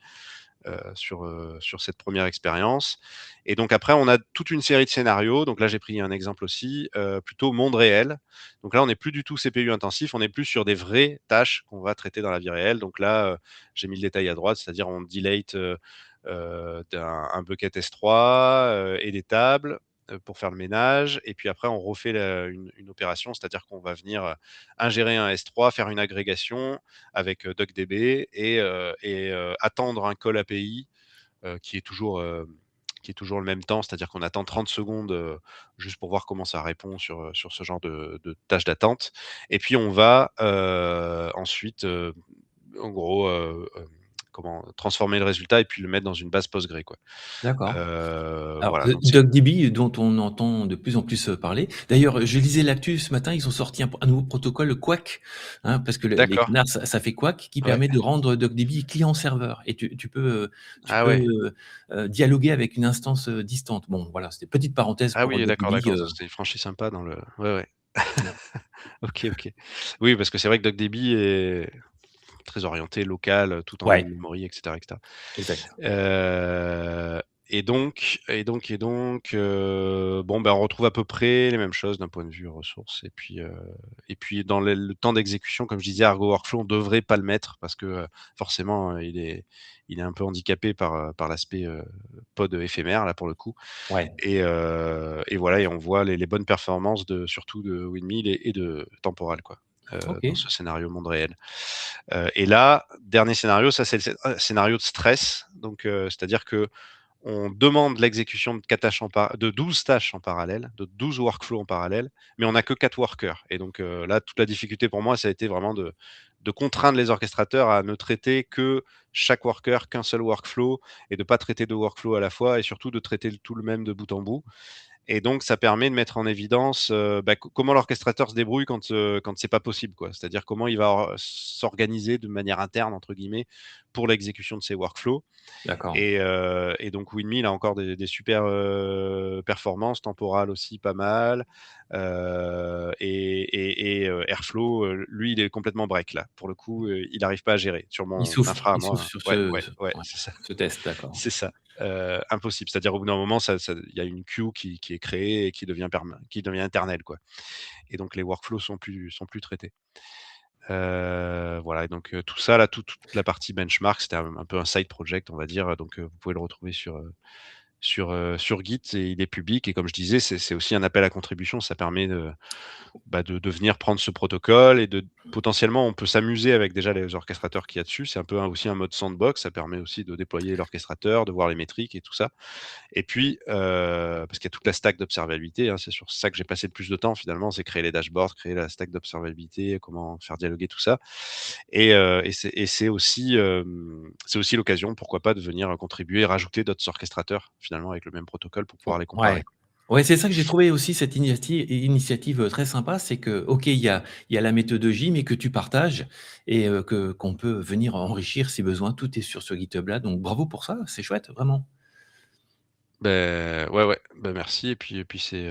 sur cette première expérience. Et donc après, on a toute une série de scénarios. Donc là, j'ai pris un exemple aussi, plutôt monde réel. Donc là, on n'est plus du tout CPU intensif, on est plus sur des vraies tâches qu'on va traiter dans la vie réelle. Donc là, j'ai mis le détail à droite, c'est-à-dire on delete un bucket S3 et des tables pour faire le ménage. Et puis après, on refait une opération, c'est-à-dire qu'on va venir ingérer un S3, faire une agrégation avec DuckDB et attendre un call API qui est toujours le même temps, c'est-à-dire qu'on attend 30 secondes juste pour voir comment ça répond sur ce genre de tâche d'attente. Et puis on va ensuite, en gros, comment transformer le résultat et puis le mettre dans une base Postgre, quoi. d'accord. Alors, Voilà, donc c'est DuckDB, dont on entend de plus en plus parler. D'ailleurs, je lisais l'actu ce matin, ils ont sorti un nouveau protocole, le Quack, hein, parce que les d'accord, canards, ça fait Quack, qui ouais. permet de rendre DuckDB client-serveur. Et tu Ah peux ouais. dialoguer avec une instance distante. Bon, voilà, c'était petite parenthèse Ah pour oui, d'accord, DuckDB. d'accord, ça c'est franchi sympa dans le ouais, ouais. Ouais, OK, OK. Oui, parce que c'est vrai que DuckDB est très orienté local, tout en ouais, in-memory et cetera et cetera. exact. Heu bon, on retrouve à peu près les mêmes choses d'un point de vue ressources et puis dans le temps d'exécution, comme je disais, Argo Workflow, on devrait pas le mettre parce que, forcément, il est un peu handicapé par l'aspect, pod éphémère là, pour le coup Ouais, et voilà et on voit les bonnes performances surtout de Windmill et de Temporal quoi, dans OK, ce scénario monde réel. Et là, dernier scénario, ça c'est le scénario de stress. Donc, c'est-à-dire que on demande l'exécution de 12 tâches en parallèle, de 12 workflows en parallèle, mais on n'a que 4 workers. Et donc, là, toute la difficulté pour moi, ça a été vraiment de contraindre les orchestrateurs à ne traiter que chaque worker, qu'un seul workflow, et de pas traiter 2 workflows à la fois, et surtout de traiter tout le même de bout en bout. Et donc, ça permet de mettre en évidence comment l'orchestrateur se débrouille quand c'est pas possible, quoi. C'est-à-dire comment il va s'organiser de manière interne entre guillemets pour l'exécution de ses workflows. d'accord. Et donc Windmill a encore des super performances, Temporal aussi pas mal, Airflow, lui, il est complètement break là. Pour le coup, il n'arrive pas à gérer sur mon infra à Il souffre moi. sur Ouais, ce ouais, ce ouais, ouais, c'est ça. ce test, d'accord. C'est ça, impossible. C'est-à-dire au bout d'un moment, il y a une queue qui est créée et qui devient éternelle, quoi. Et donc les workflows sont plus traités. Voilà et donc tout ça là, toute la partie benchmark, c'était un peu un side project, on va dire, donc vous pouvez le retrouver sur Git et il est public et comme je disais, c'est aussi un appel à contribution. Ça permet de venir prendre ce protocole et Potentiellement, on peut s'amuser avec déjà les orchestrateurs qu'il y a dessus. C'est un peu aussi un mode sandbox. Ça permet aussi de déployer l'orchestrateur, de voir les métriques et tout ça. Et puis, parce qu'il y a toute la stack d'observabilité, hein, c'est sur ça que j'ai passé le plus de temps finalement, c'est créer les dashboards, créer la stack d'observabilité, comment faire dialoguer tout ça. Et c'est aussi l'occasion, pourquoi pas, de venir contribuer, rajouter d'autres orchestrateurs finalement avec le même protocole pour pouvoir les Ouais. comparer. Ouais, c'est ça que j'ai trouvé aussi cette initiative, très sympa, c'est que, OK, il y a la méthodologie, mais que tu partages et que qu'on peut venir enrichir si besoin. Tout est sur ce GitHub-là, donc bravo pour ça, c'est chouette, vraiment. Ouais, ouais, merci et puis c'est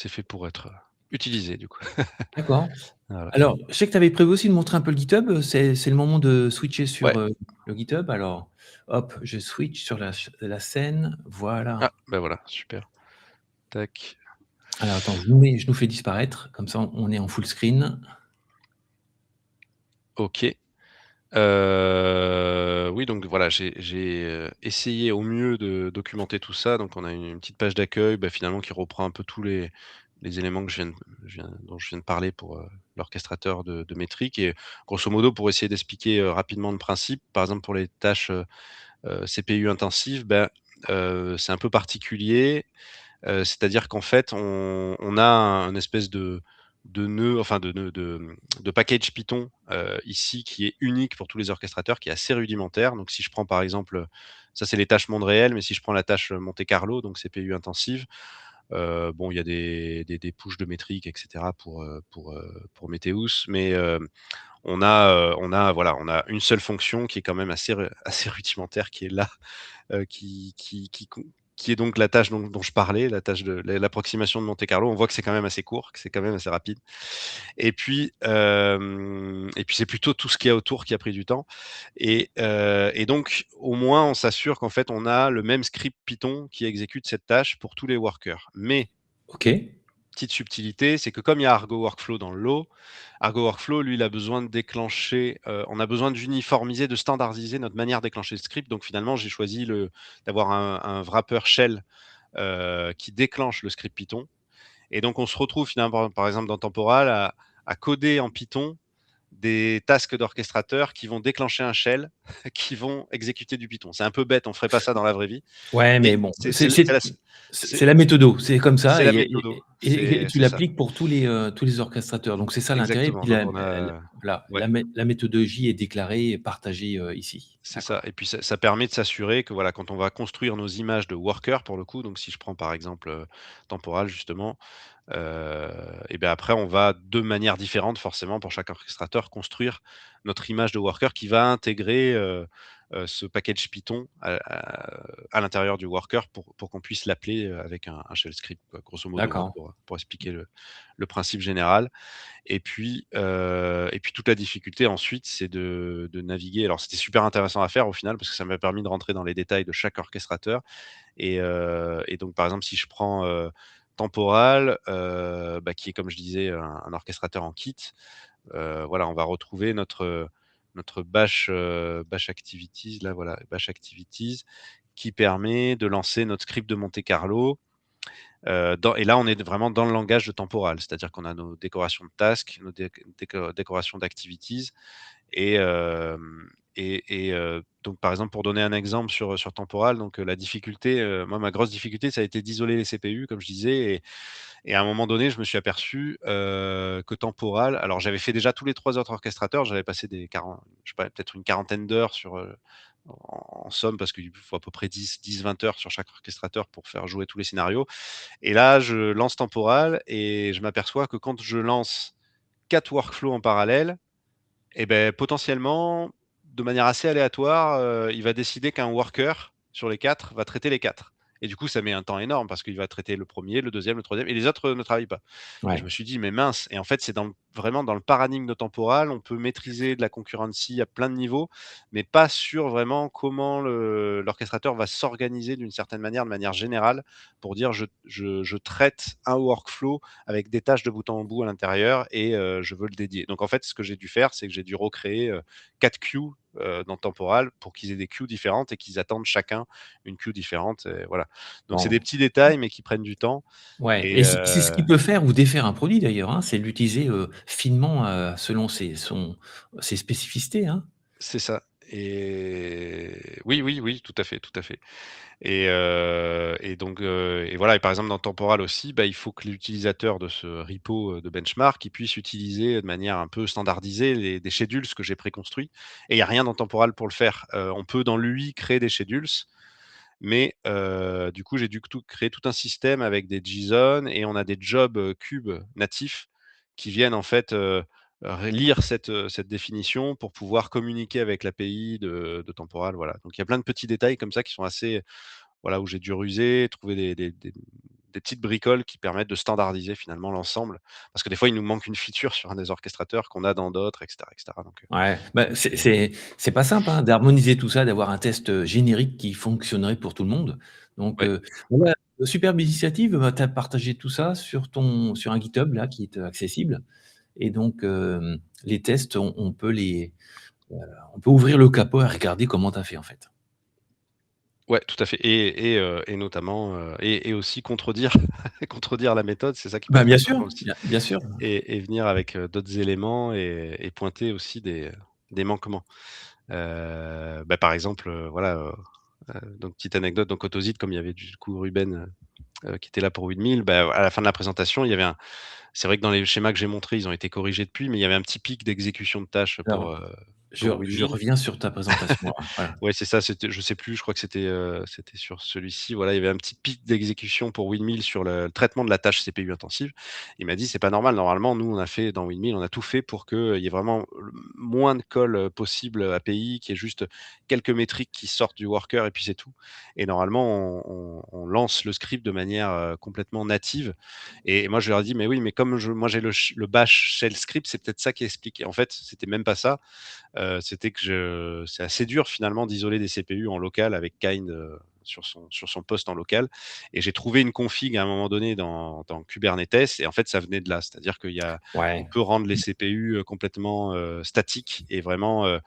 fait pour être, utilisé du coup. D'accord. Voilà. Alors, je sais que tu avais prévu aussi de montrer un peu le GitHub, c'est le moment de switcher Ouais. sur, le GitHub. Alors, hop, je switch sur la scène, voilà. Ah, voilà, super. Tac. Alors attends, je nous fais disparaître, comme ça on est en full screen. OK. Oui, donc voilà, j'ai essayé au mieux de documenter tout ça. Donc on a une petite page d'accueil, finalement qui reprend un peu tous les éléments que dont je viens de parler pour, l'orchestrateur de métriques et grosso modo pour essayer d'expliquer, rapidement le principe. Par exemple pour les tâches, CPU intensives, c'est un peu particulier. C'est-à-dire qu'en fait, on a un espèce de nœud, enfin de package Python, ici qui est unique pour tous les orchestrateurs, qui est assez rudimentaire. Donc si je prends par exemple, ça c'est les tâches monde réel, mais si je prends la tâche Monte Carlo, donc CPU intensive, bon il y a des pushes de métriques et cetera pour Meteus, mais on a une seule fonction qui est quand même assez rudimentaire qui est là, qui est donc la tâche dont je parlais, la tâche de l'approximation de Monte Carlo. On voit que c'est quand même assez court, que c'est quand même assez rapide. Et puis c'est plutôt tout ce qu'il y a autour qui a pris du temps. Et donc, au moins, on s'assure qu'en fait, on a le même script Python qui exécute cette tâche pour tous les workers. Mais OK, petite subtilité, c'est que comme il y a Argo Workflow dans le lot, Argo Workflow, lui, il a besoin de déclencher, on a besoin d'uniformiser, de standardiser notre manière de déclencher le script. Donc finalement, j'ai choisi d'avoir un wrapper shell qui déclenche le script Python. Et donc on se retrouve finalement, par exemple, dans Temporal, à coder en Python des tasks d'orchestrateur qui vont déclencher un shell, qui vont exécuter du Python. C'est un peu bête, on ne ferait pas ça dans la vraie vie, ouais, mais mais bon, c'est c'est c'est c'est c'est la, c'est la méthodo, c'est comme c'est ça la méthode. et tu C'est ça, l'appliques pour tous les orchestrateurs. Donc c'est ça l'intérêt, exactement. puis Donc on a, ouais. la méthodologie est déclarée et partagée, ici. C'est ça D'accord. et puis ça permet de s'assurer que voilà, quand on va construire nos images de workers pour le coup, donc si je prends par exemple, Temporal justement, heu et bien après on va de manière différente forcément pour chaque orchestrateur construire notre image de worker qui va intégrer, ce package Python à l'intérieur du worker pour qu'on puisse l'appeler, avec un shell script quoi, grosso modo, hein, D'accord. pour expliquer le principe général. Et puis toute la difficulté ensuite, c'est de naviguer. Alors c'était super intéressant à faire au final parce que ça m'a permis de rentrer dans les détails de chaque orchestrateur et donc par exemple si je prends, Temporal, qui est comme je disais un orchestrateur en kit, voilà, on va retrouver notre bash activities là, voilà, bash activities qui permet de lancer notre script de Monte Carlo. Et là, on est vraiment dans le langage de Temporal, c'est-à-dire qu'on a nos décorations de tasks, nos décorations d'activities et hem donc par exemple, pour donner un exemple sur Temporal, donc la difficulté, moi, ma grosse difficulté, ça a été d'isoler les CPU, comme je disais et à un moment donné, je me suis aperçu, que Temporal alors j'avais fait déjà tous les 3 autres orchestrateurs, j'avais passé je sais pas, peut-être une quarantaine d'heures en somme, parce qu'il faut à peu près 10-20 heures sur chaque orchestrateur pour faire jouer tous les scénarios. Et là, je lance Temporal et je m'aperçois que quand je lance 4 workflows en parallèle, et ben potentiellement, de manière assez aléatoire, il va décider qu'un worker sur les 4 va traiter les 4. Et du coup, ça met un temps énorme parce qu'il va traiter le premier, le deuxième, le troisième, et les autres ne travaillent pas. Et je Ouais. me suis dit: «Mais mince» et en fait, c'est vraiment dans le paradigme de Temporal, on peut maîtriser de la concurrency à plein de niveaux, mais pas sur vraiment comment l'orchestrateur va s'organiser d'une certaine manière, de manière générale, pour dire: «Je traite un workflow avec des tâches de bout en bout à l'intérieur et je veux le dédier». Donc en fait, ce que j'ai dû faire, c'est que j'ai dû recréer, 4 queues dans Temporal pour qu'ils aient des queues différentes et qu'ils attendent chacun une queue différente et voilà. Donc c'est des Bon. petits détails, mais qui prennent du temps Ouais, et et c'est ce qui peut faire ou défaire un produit d'ailleurs, hein, c'est l'utiliser, finement, selon ses spécificités, hein. c'est ça et oui, oui, oui, tout à fait, tout à fait. Et donc et voilà et par exemple dans Temporal aussi, bah, il faut que l'utilisateur de ce repo, de benchmark, il puisse utiliser de manière un peu standardisée des schedules que j'ai préconstruits et il y a rien dans Temporal pour le faire. On peut dans l'UI créer des schedules, mais du coup, j'ai dû tout créer tout un système avec des JSON et on a des jobs, cubes natifs qui viennent en fait, lire cette définition pour pouvoir communiquer avec l'API de Temporal, voilà. Donc il y a plein de petits détails comme ça qui sont assez voilà, où j'ai dû ruser, trouver des petites bricoles qui permettent de standardiser finalement l'ensemble. Parce que des fois, il nous manque une feature sur un des orchestrateurs qu'on a dans d'autres et cetera donc Ouais, bah, c'est c'est pas simple, hein, d'harmoniser tout ça, d'avoir un test, générique qui fonctionnerait pour tout le monde. Donc, ouais. voilà, superbe initiative, bah, tu as partagé tout ça sur un GitHub là qui est, accessible et donc, les tests, on peut ouvrir le capot et regarder comment tu as fait, en fait. Ouais, tout à fait et notamment, et aussi contredire contredire la méthode, c'est ça qui peut Bah, être bien sûr, intéressant aussi bien sûr. et venir avec, d'autres éléments et pointer aussi des manquements. Bah, par exemple, voilà, donc petite anecdote, donc Autozid, comme il y avait du coup Ruben, qui était là pour Windmill, bah, à la fin de la présentation, il y avait un c'est vrai que dans les schémas que j'ai montrés, ils ont été corrigés depuis, mais il y avait un petit pic d'exécution de tâches Alors, je pour je Windmill. reviens sur ta présentation, voilà. Ouais, c'est ça, c'était je sais plus, je crois que c'était sur celui-ci. Voilà, il y avait un petit pic d'exécution pour Windmill sur le traitement de la tâche CPU intensive. Il m'a dit: «C'est pas normal, normalement, nous, on a fait dans Windmill, on a tout fait pour qu'il y ait vraiment le moins de call, possible, API, qu'il y ait juste quelques métriques qui sortent du worker et puis c'est tout et normalement, on lance le script de manière, complètement native» et moi, je leur ai dit: «Mais oui, mais comme moi, j'ai le bash shell script, c'est peut-être ça qui explique» et en fait, c'était même pas ça. C'était que c'est assez dur finalement d'isoler des CPU en local avec Kind, sur son poste en local et j'ai trouvé une config à un moment donné dans Kubernetes et en fait ça venait de là. C'est-à-dire on Ouais. peut rendre les CPU, complètement, statiques et vraiment,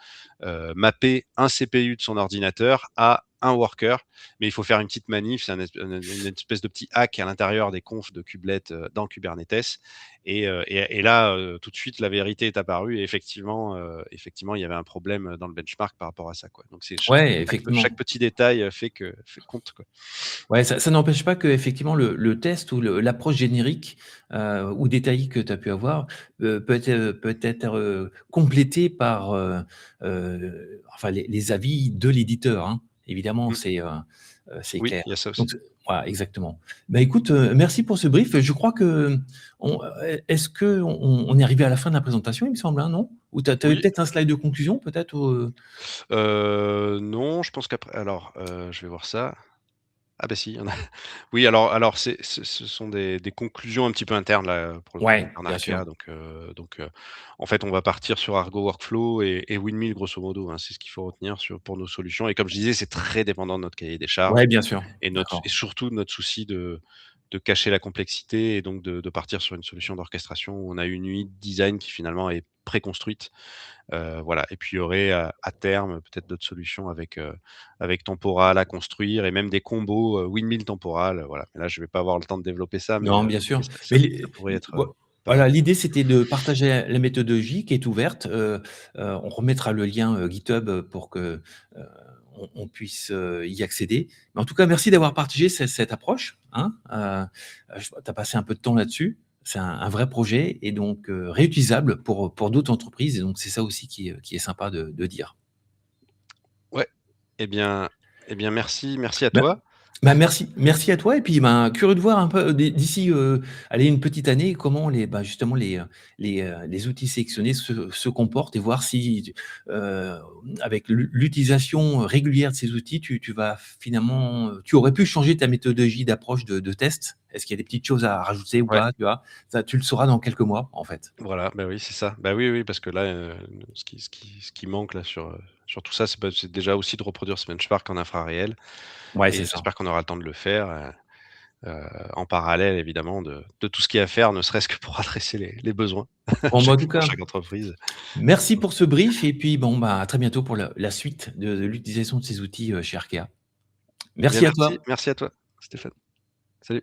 mapper un CPU de son ordinateur à un worker, mais il faut faire une petite manip, c'est une espèce de petit hack à l'intérieur des confs de Kubelet, dans Kubernetes et là, tout de suite, la vérité est apparue et effectivement, il y avait un problème, dans le benchmark par rapport à ça, quoi. Donc c'est Ouais, chaque effectivement. petit détail, compte, quoi. Ouais, ça n'empêche pas qu'effectivement le test ou l'approche générique, ou détaillée que tu as pu avoir, peut être, complétée par, enfin les avis de l'éditeur, hein. Évidemment, Mmh. c'est Oui, clair. il y a ça Donc aussi. voilà, exactement. Bah, écoute, merci pour ce brief. Je crois que est-ce qu'on est arrivé à la fin de la présentation, il me semble, hein, non? Ou tu avais Oui, peut-être un slide de conclusion peut-être, non, je pense qu'après alors, je vais voir ça. Ah bah si, il y en a. Oui, alors ce sont des conclusions un petit peu internes là, pour le compte Ouais, d'Interne bien sûr. Arca en fait, on va partir sur Argo Workflow et Windmill grosso modo, hein. C'est ce qu'il faut retenir pour nos solutions et comme je disais, c'est très dépendant de notre cahier des charges Ouais, bien sûr. et D'accord. surtout de notre souci de cacher la complexité et donc de partir sur une solution d'orchestration où on a une UI design qui finalement est préconstruite. Voilà et puis il y aurait à terme peut-être d'autres solutions avec Temporal à construire et même des combos, windmill Temporal, voilà. Mais là, je vais pas avoir le temps de développer ça, Non, bien mais sûr. ça Mais ça pourrait être, pas mal. voilà, l'idée, c'était de partager la méthodologie qui est ouverte. On remettra le lien, GitHub, pour que, on puisse, y accéder. Mais en tout cas, merci d'avoir partagé cette approche, hein. Tu as passé un peu de temps là-dessus. C'est un vrai projet et donc réutilisable pour d'autres entreprises et donc c'est ça aussi qui est sympa de dire. Ouais, eh bien merci à Bah toi. merci à toi et puis, ben, curieux de voir un peu d'ici, allez, une petite année, comment justement les outils sélectionnés se comportent et voir si, heu, avec l'utilisation régulière de ces outils, tu vas finalement, tu aurais pu changer ta méthodologie d'approche de test. Est-ce qu'il y a des petites choses à rajouter ou Ouais, pas, tu vois? Ça, tu le sauras dans quelques mois, en fait. voilà, bah, oui, c'est ça. Bah, oui, oui, parce que là, ce qui manque là sur tout ça, c'est déjà aussi de reproduire ce benchmark en infraréel Ouais, et c'est ça. j'espère qu'on aura le temps de le faire, en parallèle évidemment de tout ce qu'il y a à faire, ne serait-ce que pour adresser les besoins Bon, bah, en tout pour cas, chaque entreprise. merci pour ce brief et puis bon, bah, à très bientôt pour la suite de l'utilisation de ces outils, chez Arkea. Eh bien Merci à toi. merci à toi Stéphane. Salut.